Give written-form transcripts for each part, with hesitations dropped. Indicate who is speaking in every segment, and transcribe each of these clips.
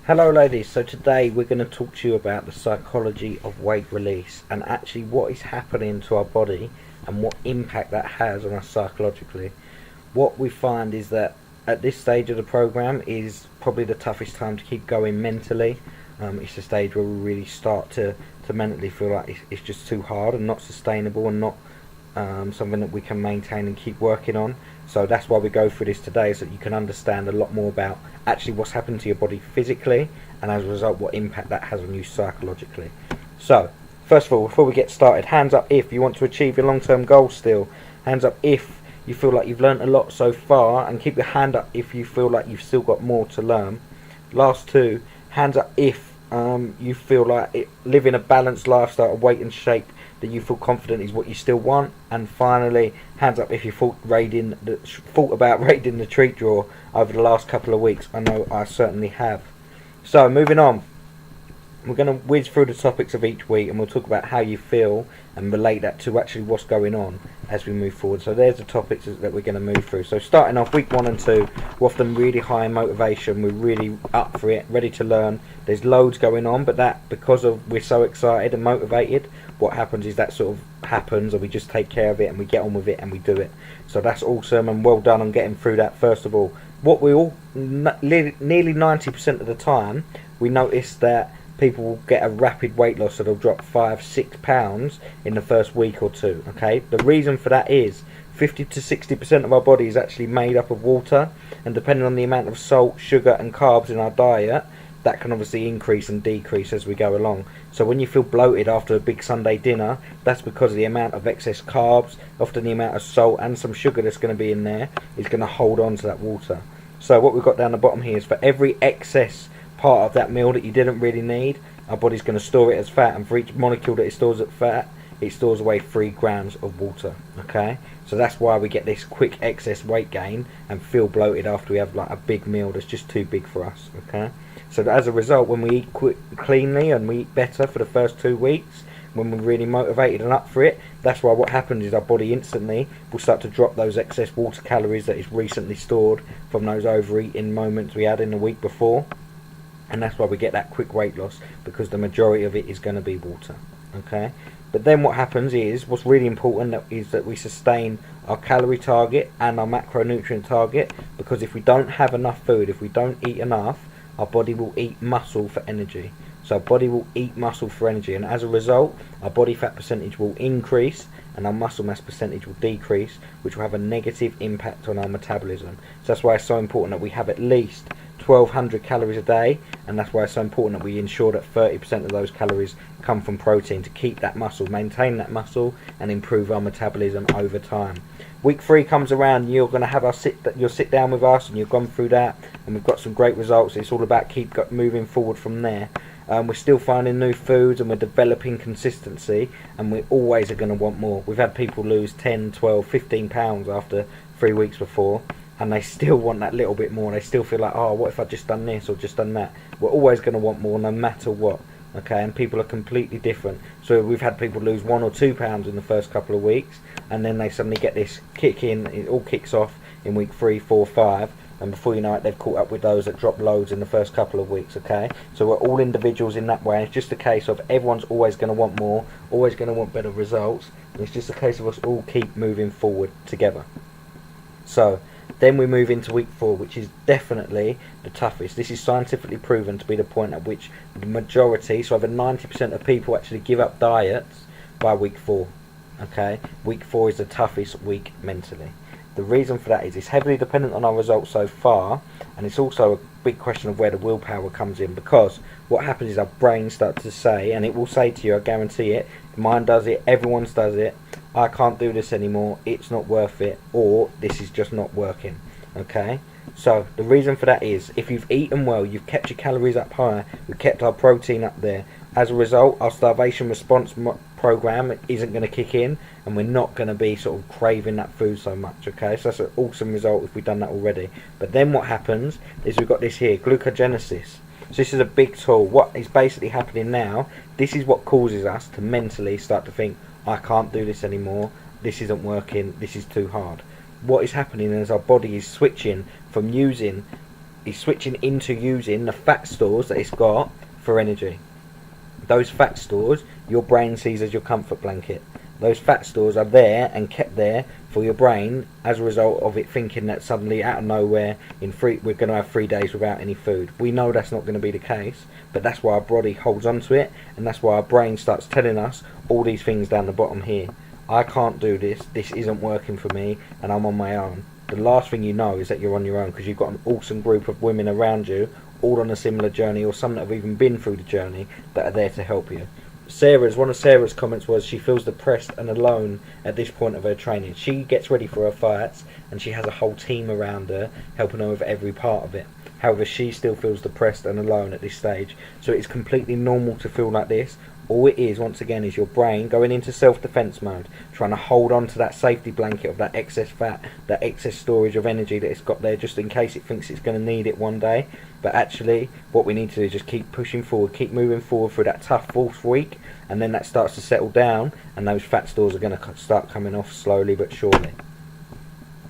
Speaker 1: Hello ladies, so today we're going to talk to you about the psychology of weight release and actually what is happening to our body and what impact that has on us psychologically. What we find is that at this stage of the program is probably the toughest time to keep going mentally. It's the stage where we really start to mentally feel like it's just too hard and not sustainable and not something that we can maintain and keep working on. So that's why we go through this today, so that you can understand a lot more about actually what's happened to your body physically, and as a result what impact that has on you psychologically. So first of all, before we get started, hands up if you want to achieve your long-term goals still. Hands up if you feel like you've learnt a lot so far, and keep your hand up if you feel like you've still got more to learn. Last two, hands up if you feel like living a balanced lifestyle of weight and shape that you feel confident is what you still want. And finally, hands up if you thought about raiding the treat drawer over the last couple of weeks. I know I certainly have. So moving on, we're going to whiz through the topics of each week, and we'll talk about how you feel and relate that to actually what's going on as we move forward. So there's the topics that we're going to move through. So starting off week 1 and 2, we're often really high in motivation. We're really up for it, ready to learn. There's loads going on, but that because we're so excited and motivated, what happens is that sort of happens, or we just take care of it and we get on with it and we do it. So that's awesome, and well done on getting through that. First of all, what we all nearly 90% of the time we notice that people will get a rapid weight loss, so they'll drop 5-6 pounds in the first week or two. Okay, the reason for that is 50 to 60% of our body is actually made up of water, and depending on the amount of salt, sugar and carbs in our diet, that can obviously increase and decrease as we go along. So when you feel bloated after a big Sunday dinner, that's because of the amount of excess carbs, often the amount of salt and some sugar that's going to be in there is going to hold on to that water. So what we've got down the bottom here is for every excess part of that meal that you didn't really need, our body's going to store it as fat, and for each molecule that it stores as fat, it stores away 3 grams of water. Okay, so that's why we get this quick excess weight gain and feel bloated after we have like a big meal that's just too big for us. Okay, so as a result, when we eat cleanly and we eat better for the first 2 weeks, when we're really motivated and up for it, that's why what happens is our body instantly will start to drop those excess water calories that is recently stored from those overeating moments we had in the week before. And that's why we get that quick weight loss, because the majority of it is going to be water. Okay, but then what happens is, what's really important is that we sustain our calorie target and our macronutrient target, because if we don't have enough food, if we don't eat enough, our body will eat muscle for energy. So our body will eat muscle for energy, and as a result our body fat percentage will increase and our muscle mass percentage will decrease, which will have a negative impact on our metabolism. So that's why it's so important that we have at least 1200 calories a day, and that's why it's so important that we ensure that 30% of those calories come from protein to keep that muscle, maintain that muscle and improve our metabolism over time. Week 3 comes around, you're going to have you'll sit down with us, and you've gone through that, and we've got some great results. It's all about keep moving forward from there. We're still finding new foods and we're developing consistency, and we always are going to want more. We've had people lose 10, 12, 15 pounds after 3 weeks before, and they still want that little bit more. They still feel like, oh, what if I just done this or just done that? We're always going to want more no matter what. Okay, and people are completely different. So we've had people lose 1 or 2 pounds in the first couple of weeks, and then they suddenly get this kick in. It all kicks off in week 3, 4, 5, and before you know it, they've caught up with those that drop loads in the first couple of weeks. Okay, so we're all individuals in that way. It's just a case of everyone's always going to want more, always going to want better results, and it's just a case of us all keep moving forward together. So then we move into week 4, which is definitely the toughest. This is scientifically proven to be the point at which the majority, so over 90% of people actually give up diets by week 4. Okay, week 4 is the toughest week mentally. The reason for that is it's heavily dependent on our results so far, and it's also a big question of where the willpower comes in, because what happens is our brain starts to say, and it will say to you, I guarantee it, mine does it, everyone's does it, I can't do this anymore, it's not worth it, or this is just not working. Okay, so the reason for that is, if you've eaten well, you've kept your calories up high, we've kept our protein up there, as a result our starvation response program isn't going to kick in, and we're not going to be sort of craving that food so much. Okay, so that's an awesome result if we've done that already. But then what happens is we've got this here, glucogenesis. So this is a big tool. What is basically happening now, this is what causes us to mentally start to think, I can't do this anymore, this isn't working, this is too hard. What is happening is our body is switching from using is switching into using the fat stores that it's got for energy. Those fat stores your brain sees as your comfort blanket. Those fat stores are there and kept there for your brain as a result of it thinking that suddenly out of nowhere we're going to have 3 days without any food. We know that's not going to be the case, but that's why our body holds on to it, and that's why our brain starts telling us all these things down the bottom here. I can't do this, this isn't working for me, and I'm on my own. The last thing you know is that you're on your own, because you've got an awesome group of women around you, all on a similar journey, or some that have even been through the journey, that are there to help you. One of Sarah's comments was she feels depressed and alone at this point of her training. She gets ready for her fights and she has a whole team around her helping her with every part of it. However, she still feels depressed and alone at this stage. So it's completely normal to feel like this. All it is, once again, is your brain going into self-defense mode, trying to hold on to that safety blanket of that excess fat, that excess storage of energy that it's got there, just in case it thinks it's going to need it one day. But actually, what we need to do is just keep pushing forward, keep moving forward through that tough 4th week, and then that starts to settle down, and those fat stores are going to start coming off slowly but surely.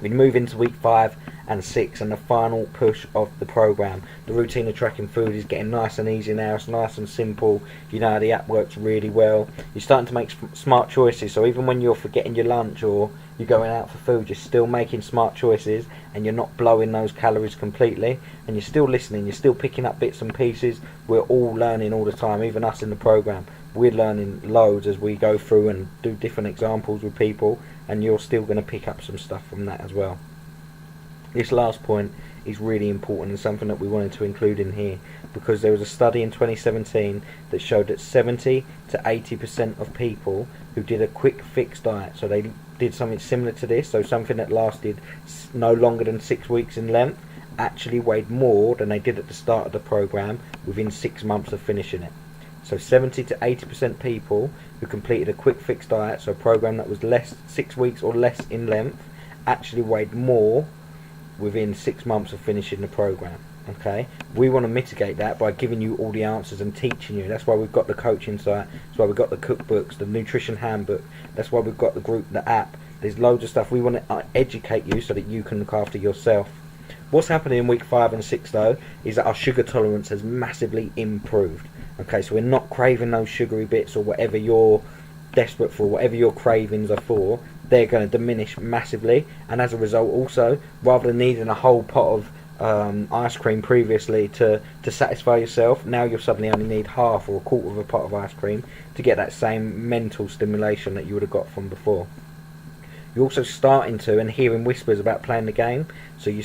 Speaker 1: We move into week 5 and 6 and the final push of the program. The routine of tracking food is getting nice and easy now. It's nice and simple. You know, the app works really well. You're starting to make smart choices, so even when you're forgetting your lunch or you're going out for food, you're still making smart choices and you're not blowing those calories completely, and you're still listening, you're still picking up bits and pieces. We're all learning all the time, even us in the program. We're learning loads as we go through and do different examples with people, and you're still going to pick up some stuff from that as well. This last point is really important and something that we wanted to include in here, because there was a study in 2017 that showed that 70 to 80% of people who did a quick fix diet, so they did something similar to this, so something that lasted no longer than 6 weeks in length, actually weighed more than they did at the start of the program within 6 months of finishing it. So 70 to 80% people who completed a quick fix diet, so a program that was 6 weeks or less in length, actually weighed more within 6 months of finishing the program. Okay, we want to mitigate that by giving you all the answers and teaching you. That's why we've got the coaching site, that's why we've got the cookbooks, the nutrition handbook, that's why we've got the group, the app. There's loads of stuff. We want to educate you so that you can look after yourself. What's happening in week 5 and 6 though is that our sugar tolerance has massively improved. Okay, so we're not craving those sugary bits or whatever you're desperate for, whatever your cravings are for, they're going to diminish massively, and as a result also, rather than needing a whole pot of ice cream previously to satisfy yourself, now you'll suddenly only need half or a quarter of a pot of ice cream to get that same mental stimulation that you would have got from before. You're also starting to and hearing whispers about playing the game, so you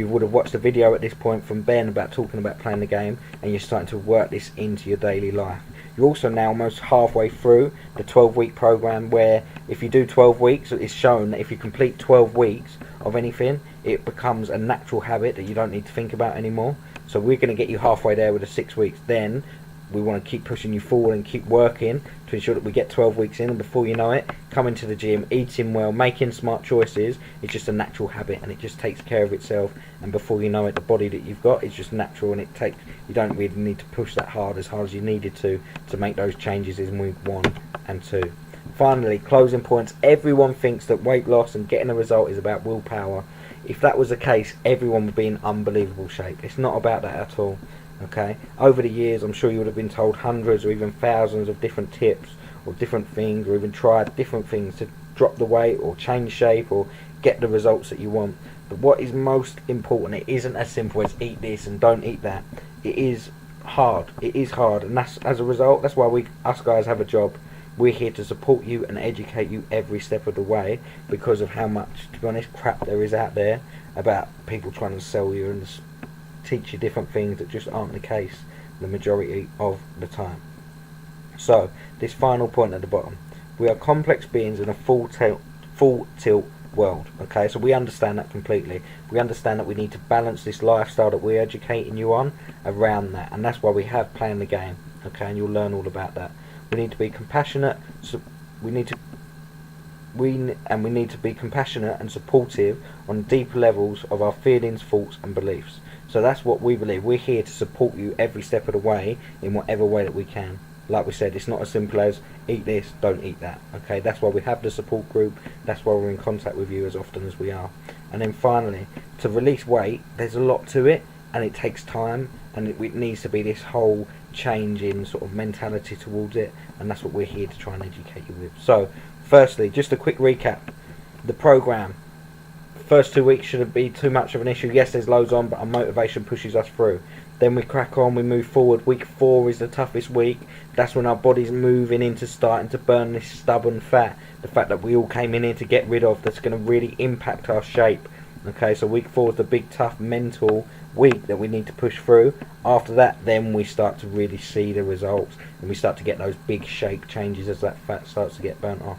Speaker 1: would have watched a video at this point from Ben about talking about playing the game, and you're starting to work this into your daily life. You're also now almost halfway through the 12-week program, where if you do 12 weeks, it's shown that if you complete 12 weeks of anything, it becomes a natural habit that you don't need to think about anymore. So we're going to get you halfway there with the 6 weeks. Then we want to keep pushing you forward and keep working to ensure that we get 12 weeks in, and before you know it, coming to the gym, eating well, making smart choices is just a natural habit, and it just takes care of itself, and before you know it, the body that you've got is just natural, and you don't really need to push that hard as you needed to make those changes in week 1 and 2. Finally, closing points. Everyone thinks that weight loss and getting a result is about willpower. If that was the case, everyone would be in unbelievable shape. It's not about that at all. Okay, over the years I'm sure you would have been told hundreds or even thousands of different tips or different things, or even tried different things to drop the weight or change shape or get the results that you want. But what is most important, it isn't as simple as eat this and don't eat that. It is hard, and that's as a result, that's why us guys have a job. We're here to support you and educate you every step of the way, because of how much, to be honest, crap there is out there about people trying to sell you and teach you different things that just aren't the case the majority of the time. So this final point at the bottom, we are complex beings in a full tilt world. Okay, so we understand that completely. We understand that we need to balance this lifestyle that we're educating you on around that, and that's why we have Playing the Game. Okay, and you'll learn all about that. We need to be compassionate, so we need to be compassionate and supportive on deeper levels of our feelings, thoughts and beliefs. So that's what we believe. We're here to support you every step of the way in whatever way that we can. Like we said, it's not as simple as eat this, don't eat that. Okay, that's why we have the support group. That's why we're in contact with you as often as we are. And then finally, to release weight, there's a lot to it, and it takes time, and it needs to be this whole change in sort of mentality towards it, and that's what we're here to try and educate you with. So firstly, just a quick recap. The program, first 2 weeks shouldn't be too much of an issue. Yes, there's loads on, but our motivation pushes us through. Then we crack on, we move forward. Week 4 is the toughest week. That's when our body's moving into starting to burn this stubborn fat, the fat that we all came in here to get rid of, that's going to really impact our shape. Okay, so week 4 is the big tough mental week that we need to push through. After that, then we start to really see the results, and we start to get those big shape changes as that fat starts to get burnt off.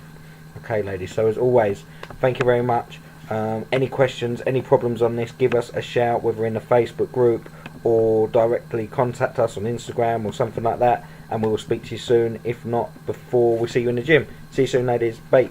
Speaker 1: Okay, ladies, so as always, thank you very much. Any questions, any problems on this, give us a shout, whether in the Facebook group or directly contact us on Instagram or something like that, and we will speak to you soon, if not before we see you in the gym. See you soon, ladies. Bye.